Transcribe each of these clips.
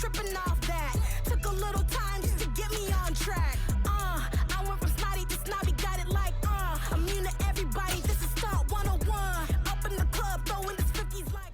tripping off that. Took a little time just to get me on track. I went from snotty to snobby, got it like, immune to everybody, this is Stunt 101. Up in the club, throwing this 50s like...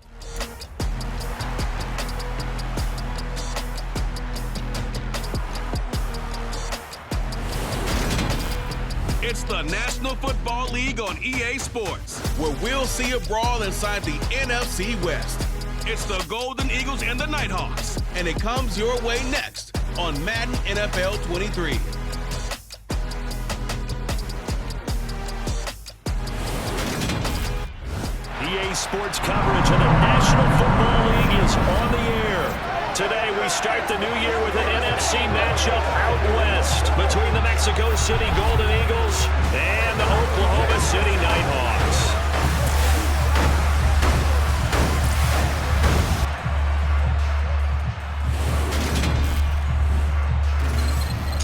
It's the National Football League on EA Sports, where we'll see a brawl inside the NFC West. It's the Golden Eagles and the Nighthawks, and it comes your way next on Madden NFL 23. EA Sports coverage of the National Football League is on the air. Today we start the new year with an NFC matchup out west between the Mexico City Golden Eagles and the Oklahoma City Nighthawks.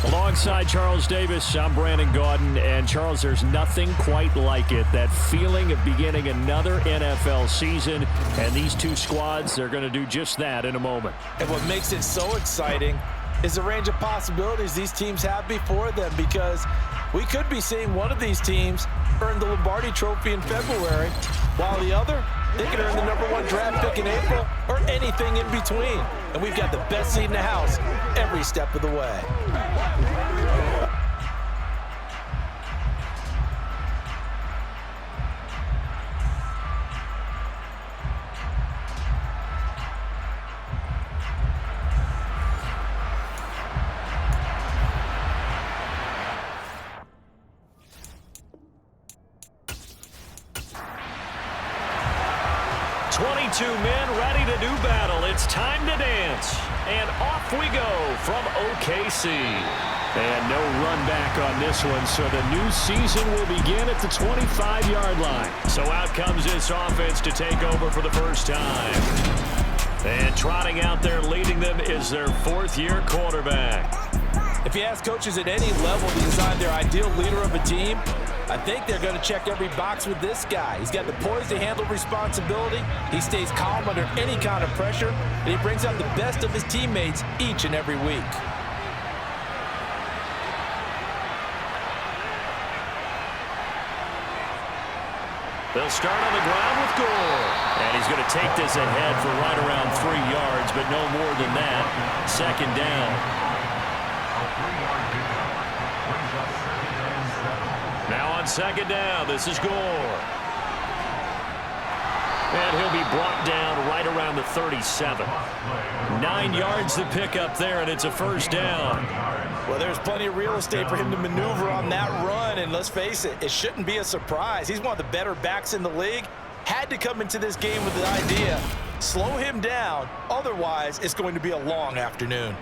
Alongside Charles Davis, I'm Brandon Gaudin. And Charles, there's nothing quite like it. That feeling of beginning another NFL season. And these two squads, they're going to do just that in a moment. And what makes it so exciting is the range of possibilities these teams have before them, because we could be seeing one of these teams earn the Lombardi Trophy in February, while the other, they can earn the #1 draft pick in April or anything in between. And we've got the best seat in the house every step of the way. Men ready to do battle. It's time to dance. And off we go from OKC. And no run back on this one, so the new season will begin at the 25-yard line. So out comes this offense to take over for the first time. And trotting out there leading them is their fourth-year quarterback. If you ask coaches at any level to design their ideal leader of a team, I think they're going to check every box with this guy. He's got the poise to handle responsibility. He stays calm under any kind of pressure, and he brings out the best of his teammates each and every week. They'll start on the ground with Gore. And he's going to take this ahead for right around 3 yards, but no more than that. Second down. Now on second down, this is Gore. And he'll be brought down right around the 37. 9 yards to pick up there, and it's a first down. Well, there's plenty of real estate for him to maneuver on that run, and let's face it, it shouldn't be a surprise. He's one of the better backs in the league. Had to come into this game with the idea, slow him down, otherwise it's going to be a long afternoon.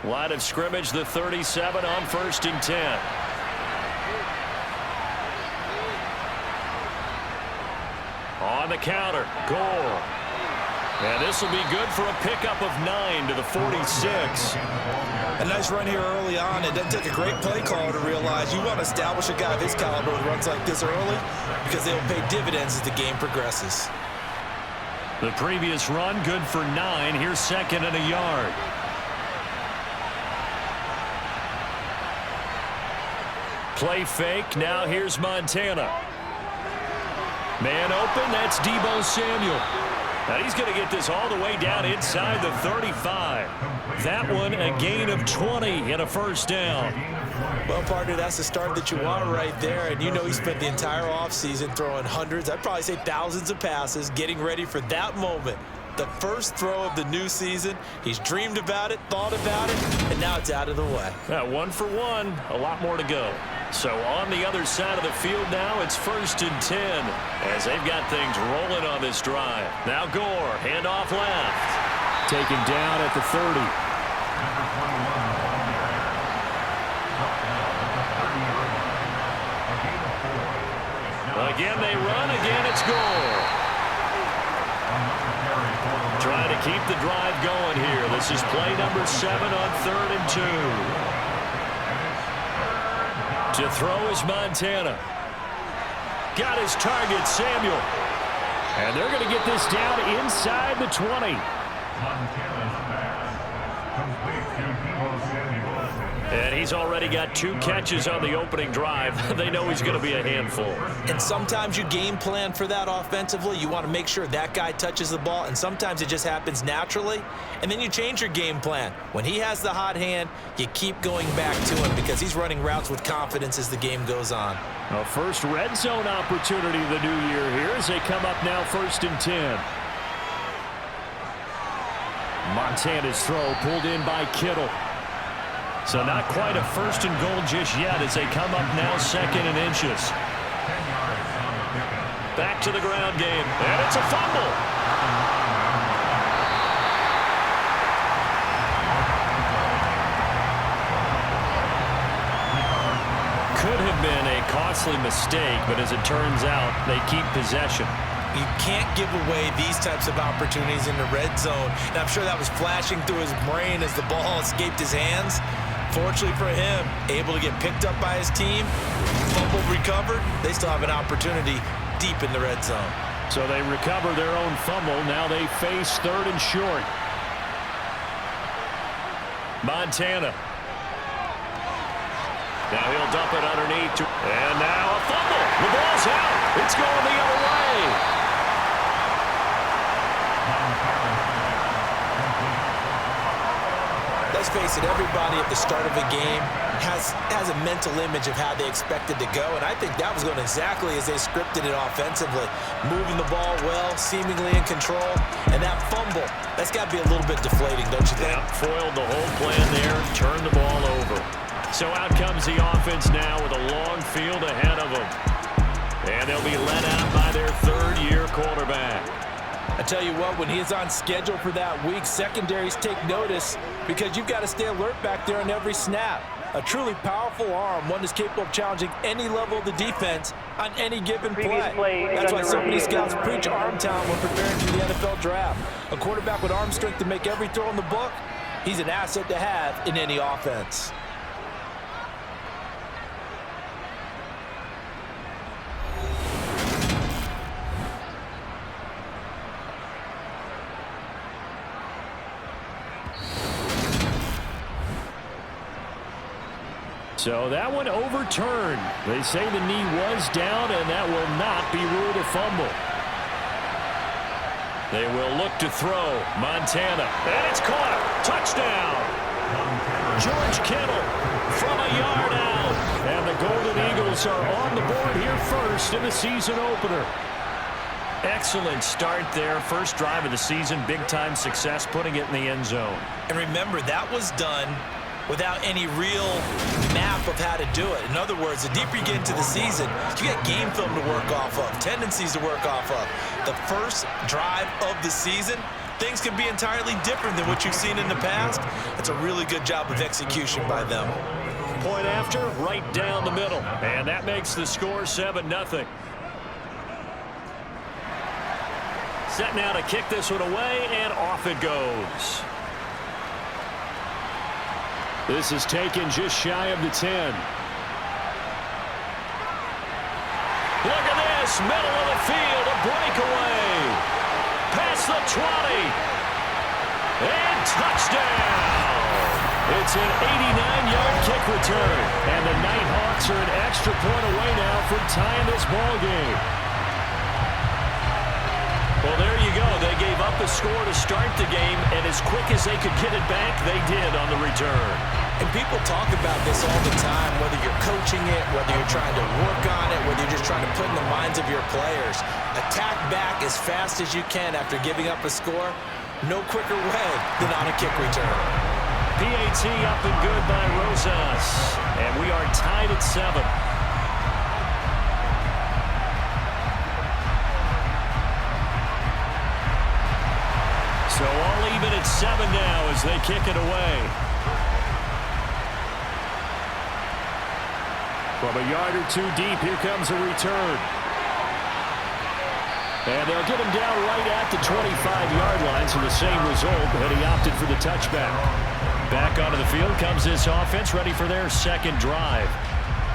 Line of scrimmage, the 37 on 1st and 10. On the counter, Gore. And this will be good for a pickup of 9 to the 46. A nice run here early on. It doesn't take a great play caller to realize you want to establish a guy of his caliber with runs like this early, because they will pay dividends as the game progresses. The previous run, good for 9. Here's second and a yard. Play fake. Now here's Montana. Man open. That's Deebo Samuel. And he's going to get this all the way down inside the 35. That one a gain of 20 and a first down. Well, partner, that's the start that you want right there. And you know he spent the entire offseason throwing hundreds, I'd probably say thousands of passes, getting ready for that moment. The first throw of the new season. He's dreamed about it, thought about it, and now it's out of the way. 1 for 1, a lot more to go. So on the other side of the field now, it's 1st and 10 as they've got things rolling on this drive. Now Gore, handoff left. Taken down at the 30. Again they run, again it's Gore. Trying to keep the drive going here. This is play number 7 on 3rd and 2. To throw is Montana. got his target, Samuel. And they're going to get this down inside the 20. And he's already got 2 catches on the opening drive. They know he's going to be a handful. And sometimes you game plan for that offensively. You want to make sure that guy touches the ball, and sometimes it just happens naturally. And then you change your game plan. When he has the hot hand, you keep going back to him because he's running routes with confidence as the game goes on. A first red zone opportunity of the new year here as they come up now 1st and 10. Montana's throw pulled in by Kittle. So not quite a 1st and goal just yet as they come up now 2nd and inches. Back to the ground game, and it's a fumble. Could have been a costly mistake, but as it turns out, they keep possession. You can't give away these types of opportunities in the red zone. And I'm sure that was flashing through his brain as the ball escaped his hands. Fortunately for him, able to get picked up by his team, fumble recovered. They still have an opportunity deep in the red zone. So they recover their own fumble. Now they face 3rd and short. Montana. Now he'll dump it underneath. And now a fumble. The ball's out. It's going the other way. Let's face it, everybody at the start of a game has a mental image of how they expected to go, and I think that was going exactly as they scripted it offensively. Moving the ball well, seemingly in control, and that fumble, that's got to be a little bit deflating, don't you think? Yeah, foiled the whole plan there, turned the ball over. So out comes the offense now with a long field ahead of them. And they'll be led out by their 3rd-year quarterback. I tell you what, when he is on schedule for that week, secondaries take notice because you've got to stay alert back there on every snap. A truly powerful arm, one that's capable of challenging any level of the defense on any given play. That's why so many scouts preach arm talent when preparing for the NFL draft. A quarterback with arm strength to make every throw in the book, he's an asset to have in any offense. So that one overturned. They say the knee was down, and that will not be ruled a fumble. They will look to throw. Montana. And it's caught. Touchdown. George Kittle from a yard out. And the Golden Eagles are on the board here first in the season opener. Excellent start there. First drive of the season. Big-time success putting it in the end zone. And remember, that was done without any real map of how to do it. In other words, the deeper you get into the season, you got game film to work off of, tendencies to work off of. The first drive of the season, things can be entirely different than what you've seen in the past. It's a really good job of execution by them. Point after, right down the middle. And that makes the score 7-0. Set now to kick this one away, and off it goes. This is taken just shy of the 10. Look at this, middle of the field, a breakaway. Past the 20. And touchdown. It's an 89-yard kick return. And the Nighthawks are an extra point away now from tying this ball game. Well, there you go. They gave up the score to start the game, and as quick as they could get it back, they did on the return. And people talk about this all the time, whether you're coaching it, whether you're trying to work on it, whether you're just trying to put in the minds of your players. Attack back as fast as you can after giving up a score. No quicker way than on a kick return. PAT up and good by Rosas. And we are tied at 7. So all even at 7 now as they kick it away. From a yard or two deep, here comes a return. And they'll get him down right at the 25-yard line, so the same result, but he opted for the touchback. Back onto the field comes this offense, ready for their second drive.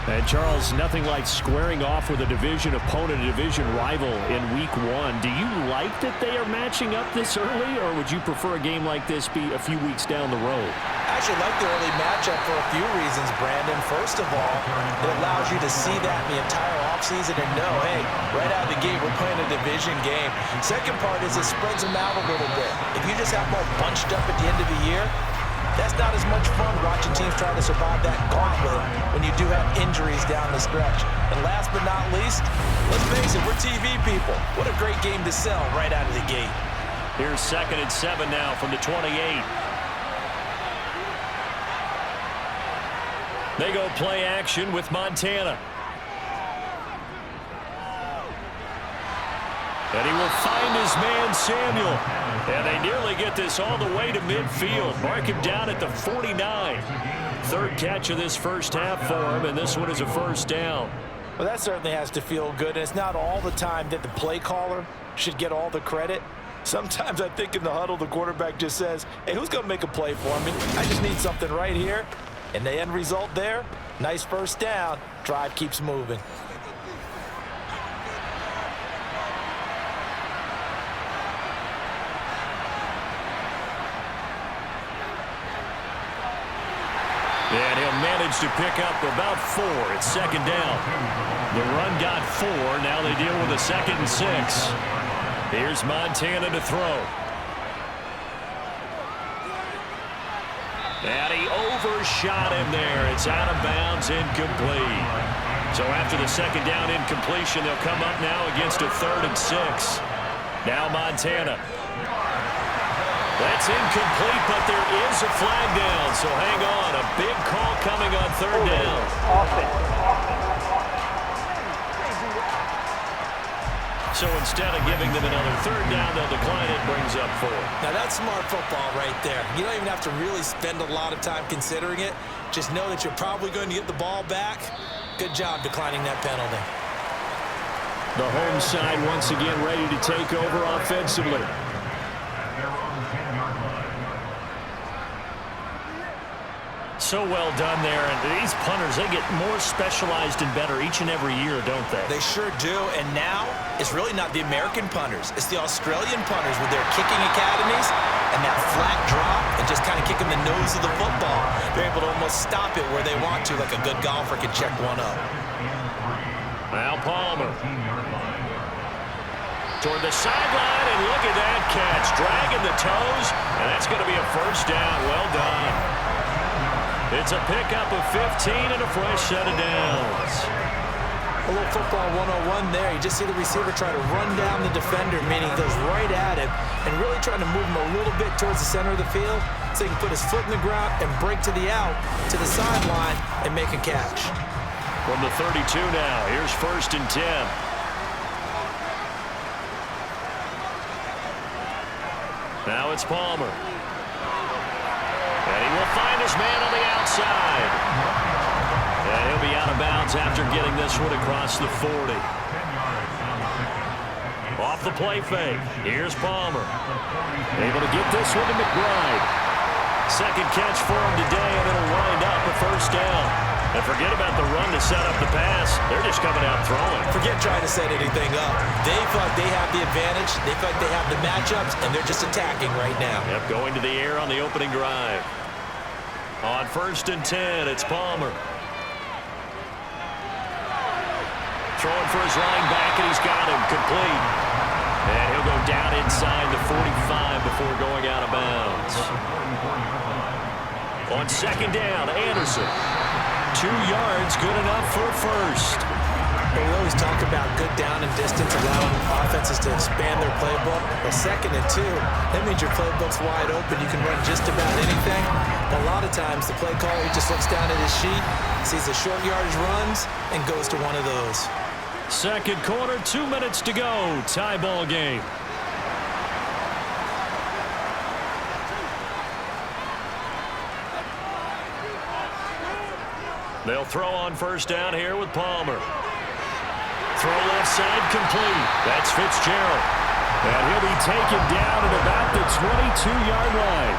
And Charles, nothing like squaring off with a division opponent, a division rival in week 1. Do you like that they are matching up this early, or would you prefer a game like this be a few weeks down the road? I actually like the early matchup for a few reasons, Brandon. First of all, it allows you to see that in the entire offseason and know, hey, right out of the gate, we're playing a division game. Second part is it spreads them out a little bit. If you just have them all bunched up at the end of the year, that's not as much fun watching teams try to survive that gauntlet when you do have injuries down the stretch. And last but not least, let's face it, we're TV people. What a great game to sell right out of the gate. Here's 2nd and 7 now from the 28. They go play action with Montana. And he will find his man, Samuel. And they nearly get this all the way to midfield. Mark him down at the 49. 3rd catch of this first half for him, and this one is a first down. Well, that certainly has to feel good. And it's not all the time that the play caller should get all the credit. Sometimes I think in the huddle, the quarterback just says, hey, who's going to make a play for me? I just need something right here. And the end result there, nice first down. Drive keeps moving. And he'll manage to pick up about 4. It's 2nd down. The run got 4. Now they deal with a 2nd and 6. Here's Montana to throw. And he overshot him there. It's out of bounds, incomplete. So after the 2nd down incompletion, they'll come up now against a 3rd and 6. Now Montana. That's incomplete, but there is a flag down, so hang on. A big call coming on 3rd down. So instead of giving them another 3rd down, they'll decline it, brings up 4. Now that's smart football right there. You don't even have to really spend a lot of time considering it. Just know that you're probably going to get the ball back. Good job declining that penalty. The home side once again ready to take over offensively. So well done there, and these punters, they get more specialized and better each and every year, don't they? They sure do, and now it's really not the American punters. It's the Australian punters with their kicking academies and that flat drop and just kind of kicking the nose of the football. They're able to almost stop it where they want to, like a good golfer can check one up. Now Palmer. Toward the sideline, and look at that catch. Dragging the toes, and that's going to be a first down. Well done. It's a pickup of 15 and a fresh set of downs. A little football 101 there. You just see the receiver try to run down the defender, meaning he goes right at him and really trying to move him a little bit towards the center of the field so he can put his foot in the ground and break to the out, to the sideline, and make a catch. From the 32 now, here's 1st and 10. Now it's Palmer. And he will find his man on the outside. And he'll be out of bounds after getting this one across the 40. Off the play fake. Here's Palmer. Able to get this one to McBride. 2nd catch for him today, and it'll wind up a first down. And forget about the run to set up the pass. They're just coming out throwing. Forget trying to set anything up. They feel like they have the advantage. They feel like they have the matchups, and they're just attacking right now. Yep, going to the air on the opening drive. On 1st and 10, it's Palmer. Throwing for his running back, and he's got him complete. And he'll go down inside the 45 before going out of bounds. On 2nd down, Anderson. 2 yards, good enough for a first. We always talk about good down and distance, allowing offenses to expand their playbook. Well, 2nd and 2, that means your playbook's wide open. You can run just about anything. A lot of times, the play caller, he just looks down at his sheet, sees the short yardage runs, and goes to one of those. 2nd quarter, 2 minutes to go. Tie ball game. They'll throw on 1st down here with Palmer. Throw left side complete. That's Fitzgerald. And he'll be taken down at about the 22-yard line.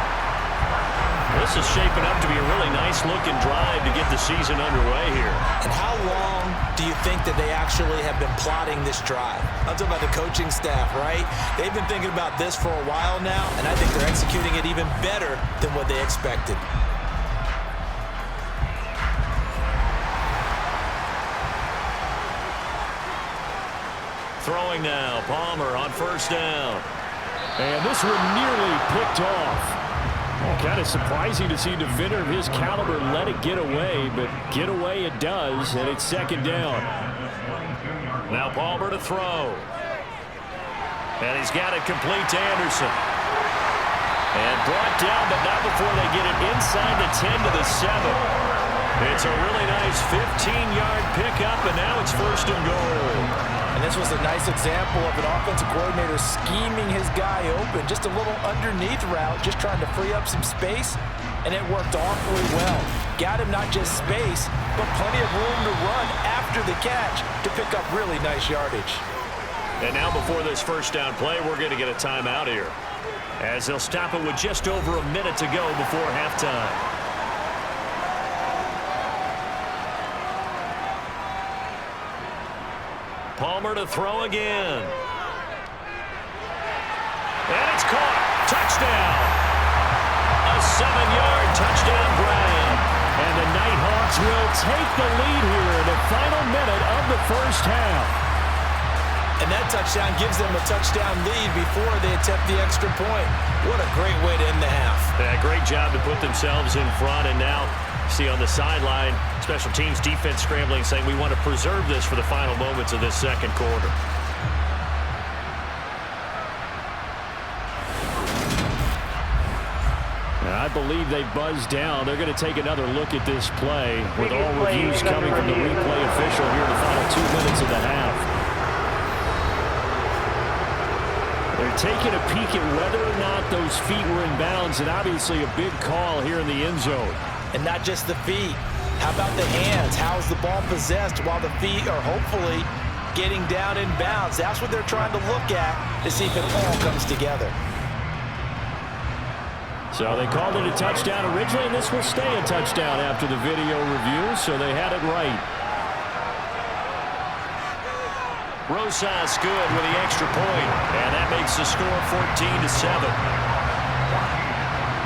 this is shaping up to be a really nice-looking drive to get the season underway here. And how long do you think that they actually have been plotting this drive? I'm talking about the coaching staff, right? They've been thinking about this for a while now, and I think they're executing it even better than what they expected. Throwing now, Palmer on first down. And this one nearly picked off. Kind of surprising to see a defender of his caliber let it get away, but get away it does, and it's second down. Now Palmer to throw. And he's got it complete to Anderson. And brought down, but not before they get it inside the 10 to the 7. It's a really nice 15-yard pickup, and now it's first and goal. And this was a nice example of an offensive coordinator scheming his guy open. Just a little underneath route, just trying to free up some space, and it worked awfully well. Got him not just space, but plenty of room to run after the catch to pick up really nice yardage. And now before this first down play, we're going to get a timeout here, as they'll stop it with just over a minute to go before halftime. Palmer to throw again. And it's caught. Touchdown. A 7-yard touchdown grab. And the Nighthawks will take the lead here in the final minute of the first half. And that touchdown gives them a touchdown lead before they attempt the extra point. What a great way to end the half. Yeah, great job to put themselves in front, and now see on the sideline, special teams defense scrambling, saying we want to preserve this for the final moments of this second quarter. I believe they buzzed down. They're going to take another look at this play with all reviews coming from the replay official here in the final 2 minutes of the half. They're taking a peek at whether or not those feet were in bounds, and obviously a big call here in the end zone. And not just the feet. How about the hands? How's the ball possessed while the feet are hopefully getting down in bounds? That's what they're trying to look at to see if it all comes together. So they called it a touchdown originally, and this will stay a touchdown after the video review, so they had it right. Rosas good with the extra point, and that makes the score 14-7.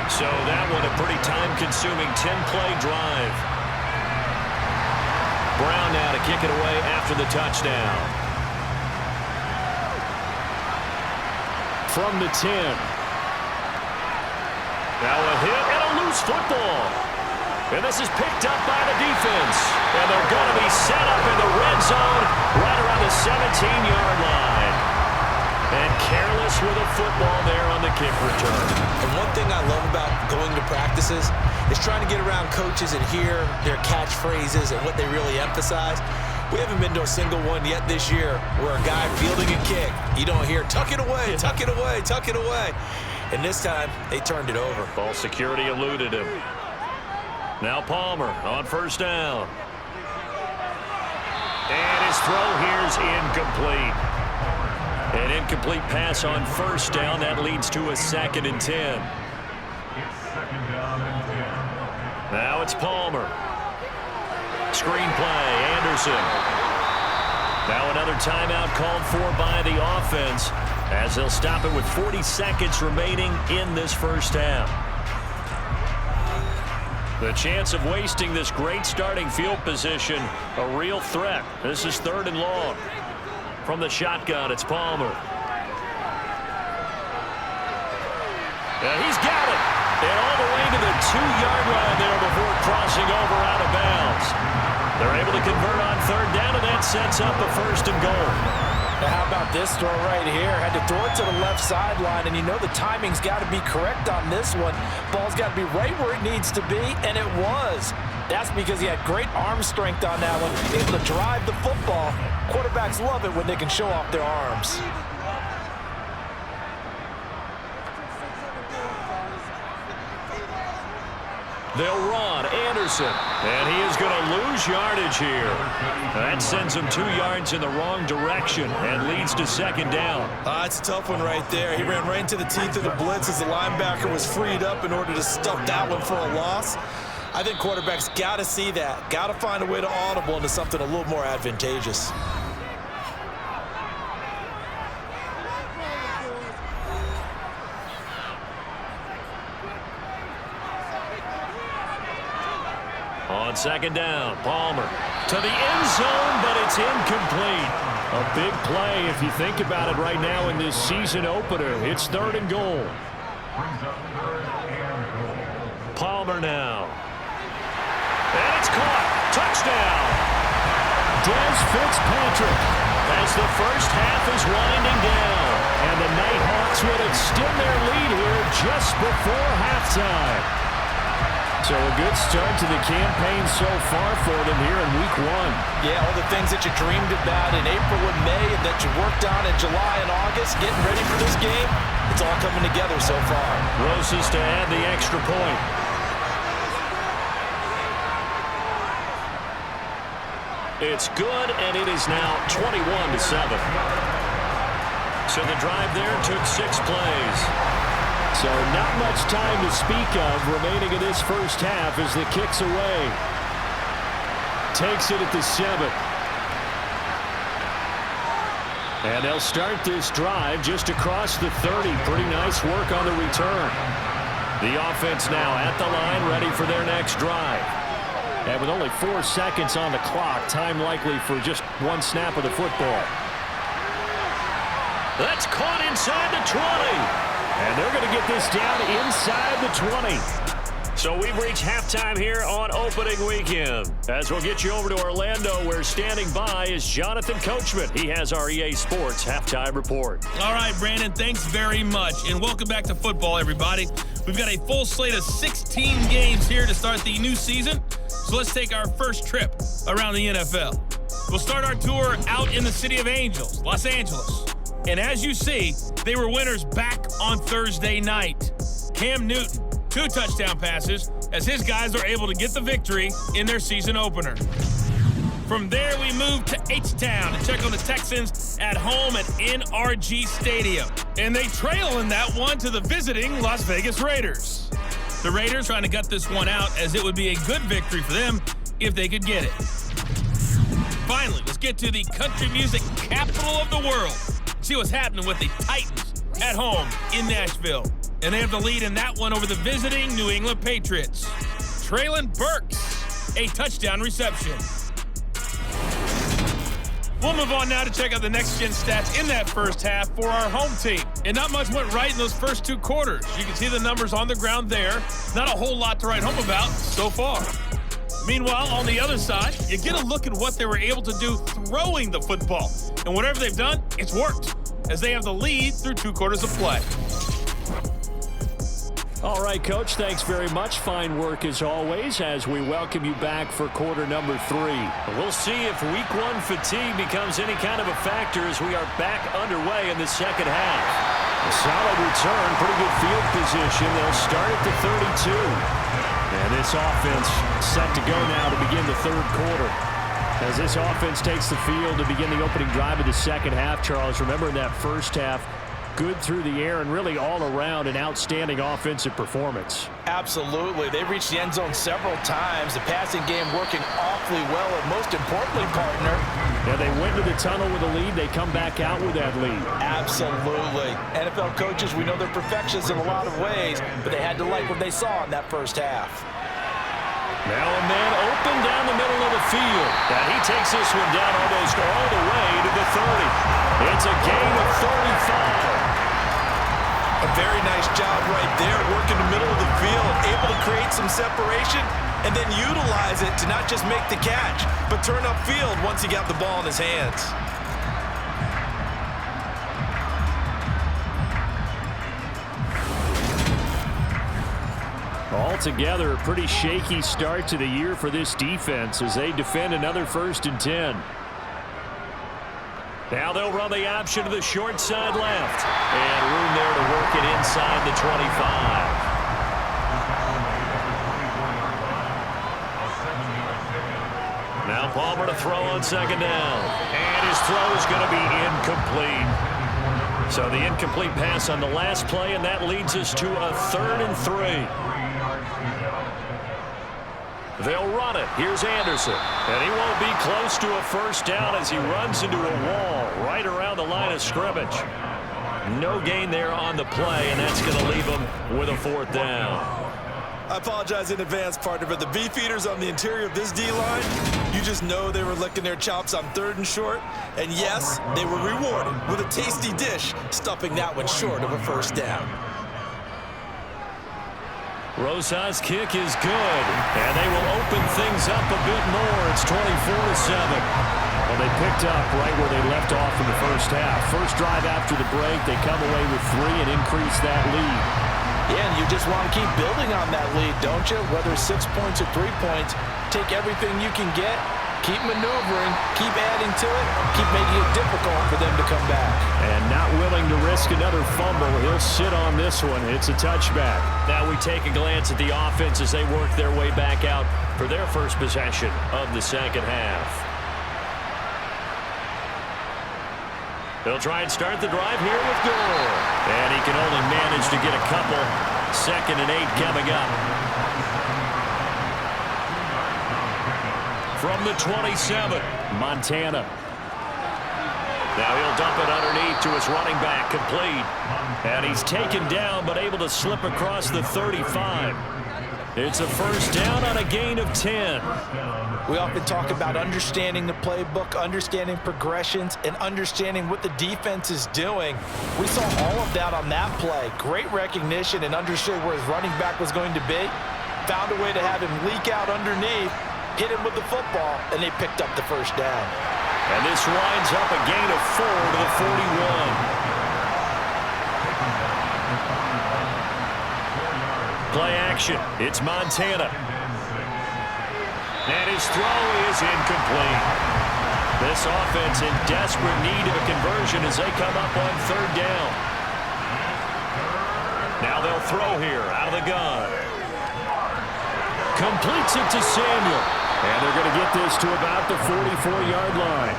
So that one a pretty time-consuming 10-play drive. Brown now to kick it away after the touchdown. From the 10. Now a hit and a loose football. And this is picked up by the defense. And they're going to be set up in the red zone right around the 17-yard line. And careless with a football there on the kick return. And one thing I love about going to practices is trying to get around coaches and hear their catchphrases and what they really emphasize. We haven't been to a single one yet this year where a guy fielding a kick, you don't hear, tuck it away, tuck it away, tuck it away. And this time, they turned it over. Ball security eluded him. Now Palmer on first down. And his throw here is incomplete. An incomplete pass on first down. That leads to a 2nd and 10. Now it's Palmer. Screen play, Anderson. Now another timeout called for by the offense, as they'll stop it with 40 seconds remaining in this first half. The chance of wasting this great starting field position, a real threat. This is 3rd and long. From the shotgun, it's Palmer. And he's got it. And all the way to the 2-yard line there before crossing over out of bounds. They're able to convert on 3rd down, and that sets up a 1st and goal. Now how about this throw right here? Had to throw it to the left sideline, and you know the timing's got to be correct on this one. Ball's got to be right where it needs to be, and it was. That's because he had great arm strength on that one, able to drive the football. Quarterbacks love it when they can show off their arms. They'll run. Anderson. And he is going to lose yardage here. That sends him 2 yards in the wrong direction and leads to second down. It's a tough one right there. He ran right into the teeth of the blitz as the linebacker was freed up in order to stuff that one for a loss. I think quarterbacks got to see that. Got to find a way to audible into something a little more advantageous. On second down, Palmer to the end zone, but it's incomplete. A big play if you think about it right now in this season opener. It's 3rd and goal. Palmer now. And it's caught. Touchdown. Dez Fitzpatrick as the first half is winding down. And the Nighthawks would extend their lead here just before halftime. So a good start to the campaign so far for them here in week 1. Yeah, all the things that you dreamed about in April and May and that you worked on in July and August, getting ready for this game, it's all coming together so far. Roses to add the extra point. It's good, and it is now 21-7. So the drive there took 6 plays. So not much time to speak of remaining in this first half as the kick's away. Takes it at the 7. And they'll start this drive just across the 30. Pretty nice work on the return. The offense now at the line, ready for their next drive. And with only 4 seconds on the clock, time likely for just 1 snap of the football. That's caught inside the 20. And they're going to get this down inside the 20. So we've reached halftime here on opening weekend. As we'll get you over to Orlando, where standing by is Jonathan Coachman. He has our EA Sports halftime report. All right, Brandon, thanks very much. And welcome back to football, everybody. We've got a full slate of 16 games here to start the new season. So let's take our first trip around the NFL. We'll start our tour out in the city of Angels, Los Angeles. And as you see, they were winners back on Thursday night. Cam Newton, 2 touchdown passes, as his guys are able to get the victory in their season opener. From there, we move to H-Town to check on the Texans at home at NRG Stadium. And they trail in that one to the visiting Las Vegas Raiders. The Raiders trying to gut this one out, as it would be a good victory for them if they could get it. Finally, let's get to the country music capital of the world. See what's happening with the Titans at home in Nashville. And they have the lead in that one over the visiting New England Patriots. Traylon Burks, a touchdown reception. We'll move on now to check out the next-gen stats in that first half for our home team. And not much went right in those first 2 quarters. You can see the numbers on the ground there. Not a whole lot to write home about so far. Meanwhile, on the other side, you get a look at what they were able to do throwing the football. And whatever they've done, it's worked, as they have the lead through 2 quarters of play. All right, Coach, thanks very much. Fine work as always as we welcome you back for quarter number 3. We'll see if week 1 fatigue becomes any kind of a factor as we are back underway in the second half. A solid return, pretty good field position. They'll start at the 32. And this offense set to go now to begin the 3rd quarter. As this offense takes the field to begin the opening drive of the second half, Charles, remember in that first half, good through the air and really all around an outstanding offensive performance. Absolutely. They reached the end zone several times. The passing game working awfully well, and most importantly, partner, yeah, they went to the tunnel with a lead. They come back out with that lead. Absolutely. NFL coaches, we know they're perfectionists in a lot of ways, but they had to like what they saw in that first half. Now a man open down the middle of the field. And he takes this one down almost all the way to the 30. It's a gain of 35. A very nice job right there, working the middle of the field, able to create some separation, and then utilize it to not just make the catch, but turn upfield once he got the ball in his hands. Altogether, a pretty shaky start to the year for this defense as they defend another 1st and 10. Now they'll run the option to the short side left. And room there to work it inside the 25. Palmer to throw on second down. And his throw is going to be incomplete. So the incomplete pass on the last play, and that leads us to a 3rd and 3. They'll run it. Here's Anderson. And he won't be close to a first down as he runs into a wall right around the line of scrimmage. No gain there on the play, and that's going to leave him with a 4th down. I apologize in advance, partner, but the beefeaters on the interior of this D-line, you just know they were licking their chops on 3rd and short. And yes, they were rewarded with a tasty dish, stuffing that one short of a first down. Rosas' kick is good, and they will open things up a bit more. It's 24-7. Well, they picked up right where they left off in the first half. First drive after the break, they come away with 3 and increase that lead. Yeah, and you just want to keep building on that lead, don't you? Whether it's 6 points or 3 points, take everything you can get, keep maneuvering, keep adding to it, keep making it difficult for them to come back. And not willing to risk another fumble, he'll sit on this one. It's a touchback. Now we take a glance at the offense as they work their way back out for their first possession of the second half. They'll try and start the drive here with Gore. And he can only manage to get a couple. 2nd and 8 coming up. From the 27, Montana. Now he'll dump it underneath to his running back, complete. And he's taken down, but able to slip across the 35. It's a first down on a gain of 10. We often talk about understanding the playbook, understanding progressions, and understanding what the defense is doing. We saw all of that on that play. Great recognition and understood where his running back was going to be. Found a way to have him leak out underneath, hit him with the football, and they picked up the first down. And this winds up a gain of 4 to the 41. Play action. It's Montana. And his throw is incomplete. This offense in desperate need of a conversion as they come up on 3rd down. Now they'll throw here out of the gun. Completes it to Samuel. And they're going to get this to about the 44-yard line.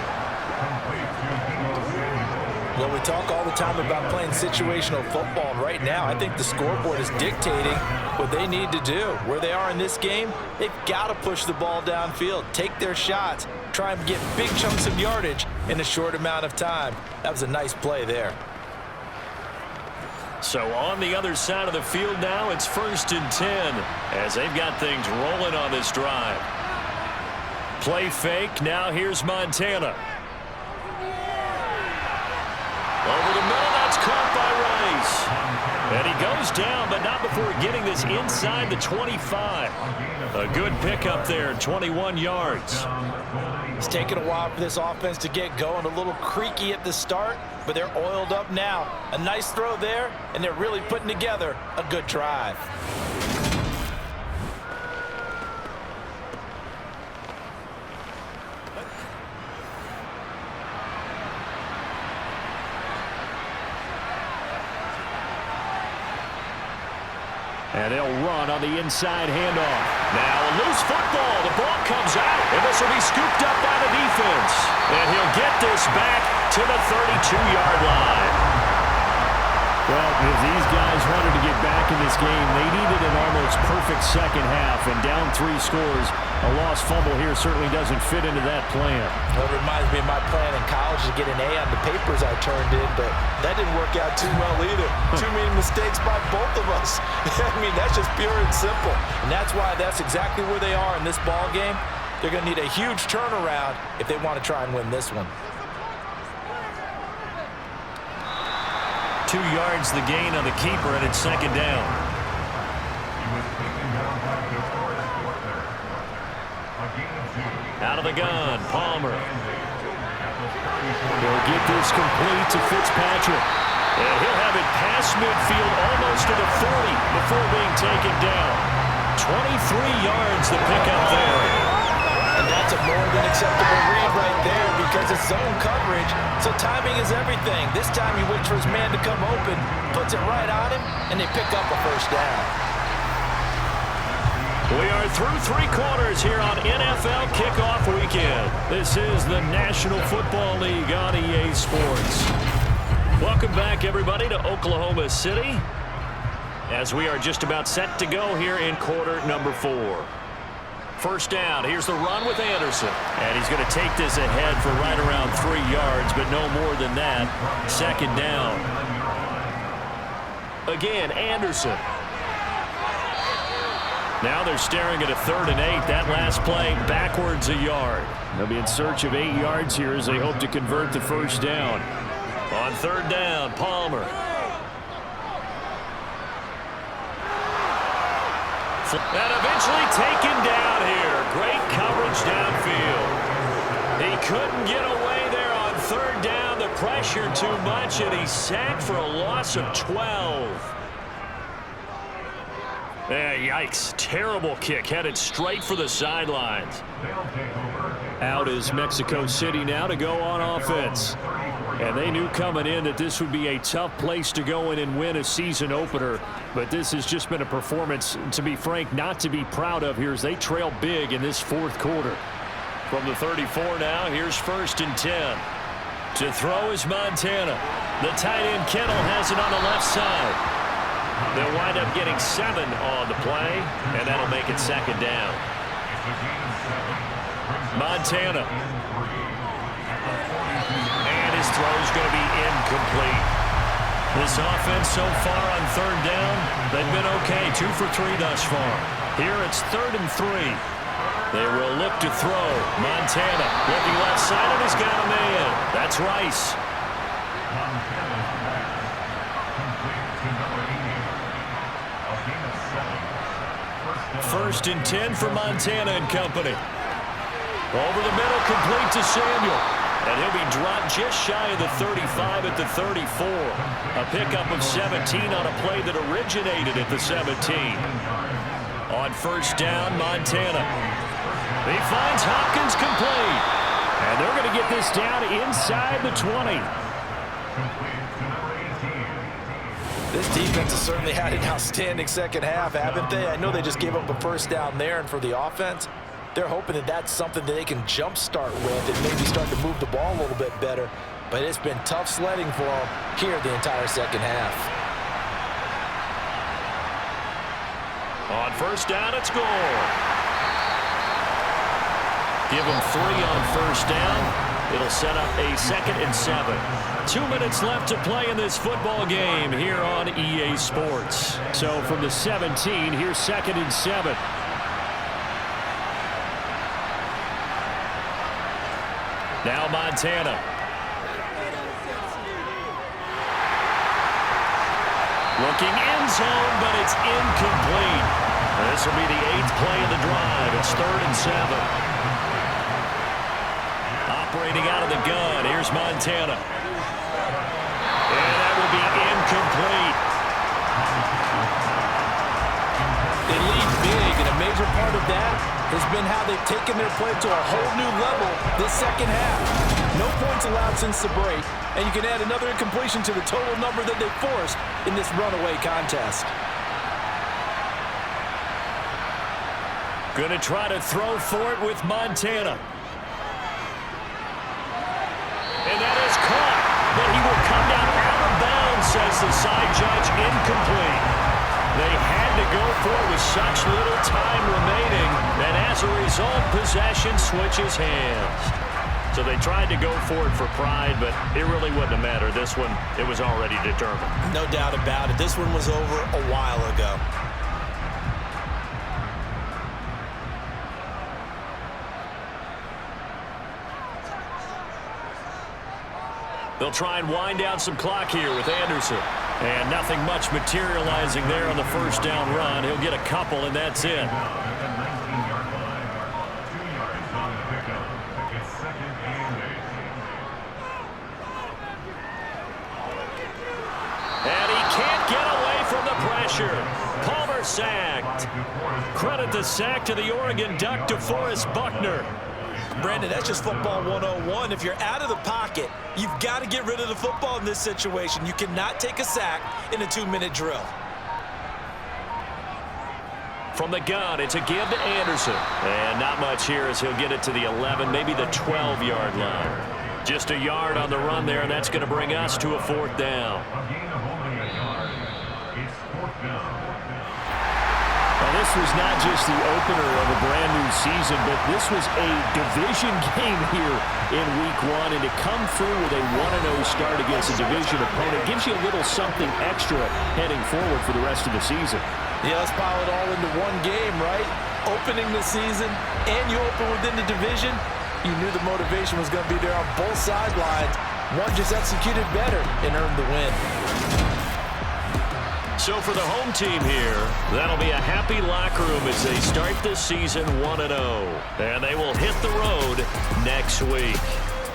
Well, we talk all the time about playing situational football. And right now, I think the scoreboard is dictating what they need to do. Where they are in this game, they've got to push the ball downfield, take their shots, try and get big chunks of yardage in a short amount of time. That was a nice play there. So on the other side of the field now, it's 1st and 10 as they've got things rolling on this drive. Play fake. Now here's Montana. Over the middle, that's caught by Rice. And he goes down, but not before getting this inside the 25. A good pickup there, 21 yards. It's taken a while for this offense to get going. A little creaky at the start, but they're oiled up now. A nice throw there, and they're really putting together a good drive. And they'll run on the inside handoff. Now a loose football. The ball comes out, and this will be scooped up by the defense. And he'll get this back to the 32-yard line. Well, if these guys wanted to get back in this game, they needed an almost perfect second half. And down 3 scores, a lost fumble here certainly doesn't fit into that plan. Well, it reminds me of my plan in college to get an A on the papers I turned in, but that didn't work out too well either. Too many mistakes by both of us. I mean, that's just pure and simple. And that's why that's exactly where they are in this ball game. They're going to need a huge turnaround if they want to try and win this one. 2 yards the gain on the keeper, and it's 2nd down. Out of the gun, Palmer. He'll get this complete to Fitzpatrick. And he'll have it past midfield almost to the 40 before being taken down. 23 yards the pickup there. And that's a more than acceptable read right there because it's zone coverage, so timing is everything. This time he waits for his man to come open, puts it right on him, and they pick up a first down. We are through 3 quarters here on NFL Kickoff Weekend. This is the National Football League on EA Sports. Welcome back, everybody, to Oklahoma City, as we are just about set to go here in quarter number 4. First down, here's the run with Anderson. And he's going to take this ahead for right around 3 yards, but no more than that. Second down. Again, Anderson. Now they're staring at a 3rd and 8. That last play backwards a yard. They'll be in search of 8 yards here as they hope to convert the first down. On 3rd down, Palmer. And eventually taken down here. Great coverage downfield. He couldn't get away there on 3rd down. The pressure too much, and he's sacked for a loss of 12. Yikes. Terrible kick. Headed straight for the sidelines. Out is Mexico City now to go on offense. And they knew coming in that this would be a tough place to go in and win a season opener. But this has just been a performance, to be frank, not to be proud of here as they trail big in this 4th quarter. From the 34 now, here's 1st and 10. To throw is Montana. The tight end Kittle has it on the left side. They'll wind up getting 7 on the play, and that'll make it 2nd down. Montana. And his throw's going to be incomplete. This offense so far on 3rd down, they've been okay. 2 for 3 thus far. Here it's 3rd and 3. They will look to throw. Montana looking left side, and he's got a man. That's Rice. 1st and 10 for Montana and company. Over the middle, complete to Samuel. And he'll be dropped just shy of the 35 at the 34. A pickup of 17 on a play that originated at the 17. On 1st down, Montana. He finds Hopkins complete. And they're going to get this down inside the 20. This defense has certainly had an outstanding second half, haven't they? I know they just gave up a 1st down there, and for the offense, they're hoping that that's something that they can jumpstart with and maybe start to move the ball a little bit better. But it's been tough sledding for them here the entire second half. On 1st down, it's Gore. Give them 3 on 1st down. It'll set up a 2nd and 7. 2 minutes left to play in this football game here on EA Sports. So from the 17, here's 2nd and 7. Now Montana. Looking end zone, but it's incomplete. This will be the 8th play of the drive. It's 3rd and 7. Operating out of the gun, here's Montana. And that will be incomplete. They lead big, and a major part of that has been how they've taken their play to a whole new level this second half. No points allowed since the break, and you can add another incompletion to the total number that they forced in this runaway contest. Going to try to throw for it with Montana. And that is caught, but he will come down out of bounds, says the side judge, incomplete. They had to go for it with such little time remaining, and as a result, possession switches hands. So they tried to go for it for pride, but it really wouldn't have mattered. This one, it was already determined. No doubt about it. This one was over a while ago. They'll try and wind down some clock here with Anderson. And nothing much materializing there on the 1st down run. He'll get a couple, and that's it. And he can't get away from the pressure. Palmer sacked. Credit the sack to the Oregon Duck, DeForest Buckner. Brandon, that's just football 101. If you're out of the pocket, you've got to get rid of the football in this situation. You cannot take a sack in a 2-minute drill. From the gun, it's a give to Anderson. And not much here as he'll get it to the 11, maybe the 12-yard line. Just a yard on the run there, and that's going to bring us to a 4th down. Now, this was not just the opener of a brand new season, but this was a division game here in Week 1. And to come through with a 1-0 start against a division opponent gives you a little something extra heading forward for the rest of the season. Yeah, let's pile it all into one game, right? Opening the season, and you open within the division. You knew the motivation was going to be there on both sidelines. One just executed better and earned the win. So for the home team here, that'll be a happy locker room as they start this season 1-0. And they will hit the road next week.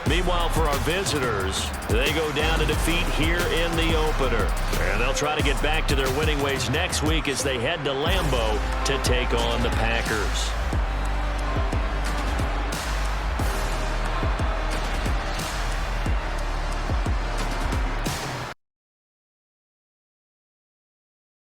Meanwhile, for our visitors, they go down to defeat here in the opener. And they'll try to get back to their winning ways next week as they head to Lambeau to take on the Packers.